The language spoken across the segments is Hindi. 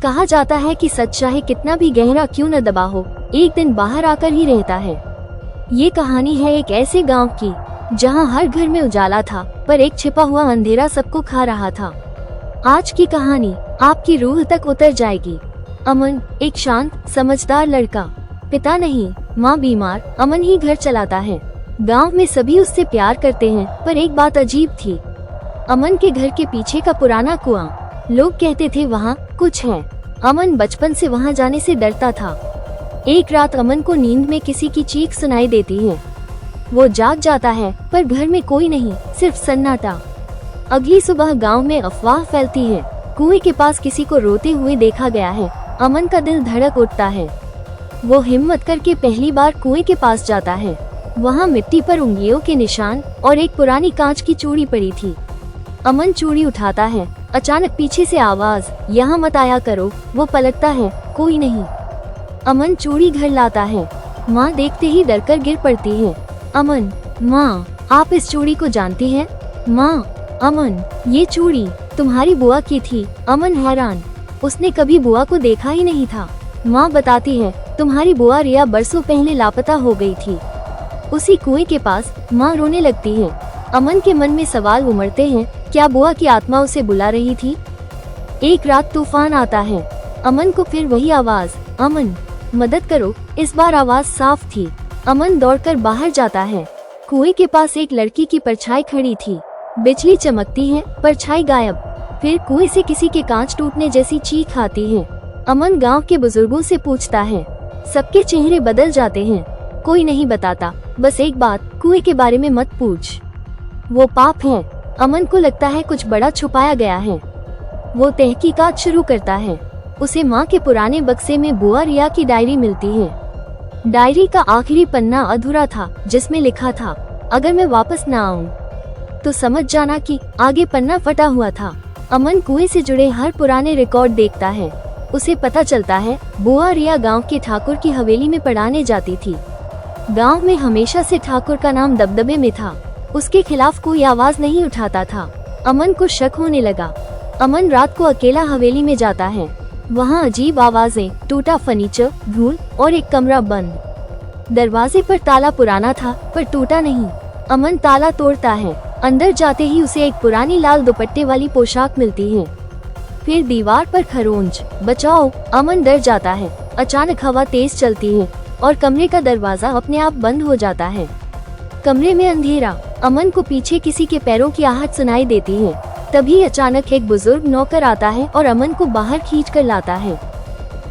कहा जाता है कि सच चाहे कितना भी गहरा क्यों न दबा हो, एक दिन बाहर आकर ही रहता है। ये कहानी है एक ऐसे गांव की जहां हर घर में उजाला था, पर एक छिपा हुआ अंधेरा सबको खा रहा था। आज की कहानी आपकी रूह तक उतर जाएगी। अमन एक शांत समझदार लड़का, पिता नहीं माँ बीमार, अमन ही घर चलाता है। गांव में सभी उससे प्यार करते हैं, पर एक बात अजीब थी। अमन के घर के पीछे का पुराना कुआं, लोग कहते थे वहाँ कुछ है। अमन बचपन से वहाँ जाने से डरता था। एक रात अमन को नींद में किसी की चीख सुनाई देती है। वो जाग जाता है, पर घर में कोई नहीं, सिर्फ सन्नाटा। अगली सुबह गांव में अफवाह फैलती है, कुएं के पास किसी को रोते हुए देखा गया है। अमन का दिल धड़क उठता है। वो हिम्मत करके पहली बार कुएं के पास जाता है। वहाँ मिट्टी पर उंगलियों के निशान और एक पुरानी कांच की चूड़ी पड़ी थी। अमन चूड़ी उठाता है, अचानक पीछे से आवाज, यहाँ मत आया करो। वो पलटता है, कोई नहीं। अमन चूड़ी घर लाता है। माँ देखते ही डरकर गिर पड़ती है। अमन, माँ आप इस चूड़ी को जानती हैं? माँ, अमन ये चूड़ी तुम्हारी बुआ की थी। अमन हैरान, उसने कभी बुआ को देखा ही नहीं था। माँ बताती है, तुम्हारी बुआ रिया बरसों पहले लापता हो गई थी, उसी कुएं के पास। माँ रोने लगती है। अमन के मन में सवाल उमड़ते हैं, क्या बुआ की आत्मा उसे बुला रही थी? एक रात तूफान आता है। अमन को फिर वही आवाज, अमन मदद करो। इस बार आवाज साफ थी। अमन दौड़कर बाहर जाता है। कुएं के पास एक लड़की की परछाई खड़ी थी। बिजली चमकती है, परछाई गायब। फिर कुएं से किसी के कांच टूटने जैसी चीख आती है। अमन गांव के बुजुर्गों से पूछता है, सबके चेहरे बदल जाते हैं, कोई नहीं बताता। बस एक बात, कुएं के बारे में मत पूछ, वो पाप है। अमन को लगता है कुछ बड़ा छुपाया गया है। वो तहकीकात शुरू करता है। उसे माँ के पुराने बक्से में बुआ रिया की डायरी मिलती है। डायरी का आखिरी पन्ना अधूरा था, जिसमें लिखा था, अगर मैं वापस ना आऊं तो समझ जाना कि। आगे पन्ना फटा हुआ था। अमन कुएं से जुड़े हर पुराने रिकॉर्ड देखता है। उसे पता चलता है बुआ रिया गांव के ठाकुर की हवेली में पढ़ाने जाती थी। गांव में हमेशा से ठाकुर का नाम दबदबे में था। उसके खिलाफ कोई आवाज नहीं उठाता था। अमन को शक होने लगा। अमन रात को अकेला हवेली में जाता है। वहाँ अजीब आवाजें, टूटा फर्नीचर, धूल और एक कमरा बंद। दरवाजे पर ताला पुराना था, पर टूटा नहीं। अमन ताला तोड़ता है। अंदर जाते ही उसे एक पुरानी लाल दुपट्टे वाली पोशाक मिलती है। फिर दीवार पर खरोंच, बचाओ। अमन डर जाता है। अचानक हवा तेज चलती है और कमरे का दरवाजा अपने आप बंद हो जाता है। कमरे में अंधेरा। अमन को पीछे किसी के पैरों की आहट सुनाई देती है। तभी अचानक एक बुजुर्ग नौकर आता है और अमन को बाहर खींच कर लाता है।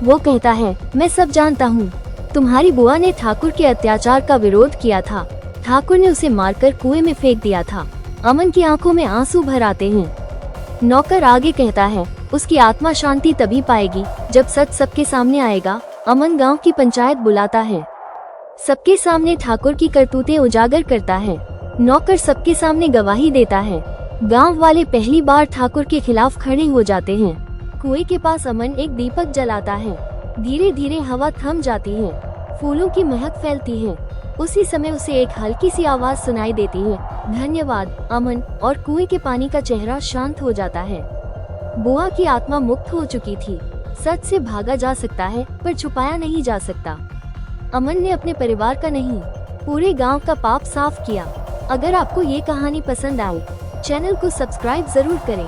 वो कहता है, मैं सब जानता हूँ। तुम्हारी बुआ ने ठाकुर के अत्याचार का विरोध किया था। ठाकुर ने उसे मारकर कुएं में फेंक दिया था। अमन की आंखों में आंसू भर आते हैं। नौकर आगे कहता है, उसकी आत्मा शांति तभी पाएगी जब सच सबके सामने आएगा। अमन गांव की पंचायत बुलाता है। सबके सामने ठाकुर की करतूतें उजागर करता है। नौकर सबके सामने गवाही देता है। गांव वाले पहली बार ठाकुर के खिलाफ खड़े हो जाते हैं। कुएं के पास अमन एक दीपक जलाता है। धीरे धीरे हवा थम जाती है, फूलों की महक फैलती है। उसी समय उसे एक हल्की सी आवाज सुनाई देती है, धन्यवाद अमन। और कुएं के पानी का चेहरा शांत हो जाता है। बुआ की आत्मा मुक्त हो चुकी थी। सच से भागा जा सकता है, पर छुपाया नहीं जा सकता। अमन ने अपने परिवार का नहीं, पूरे गांव का पाप साफ किया। अगर आपको ये कहानी पसंद आई, चैनल को सब्सक्राइब जरूर करें।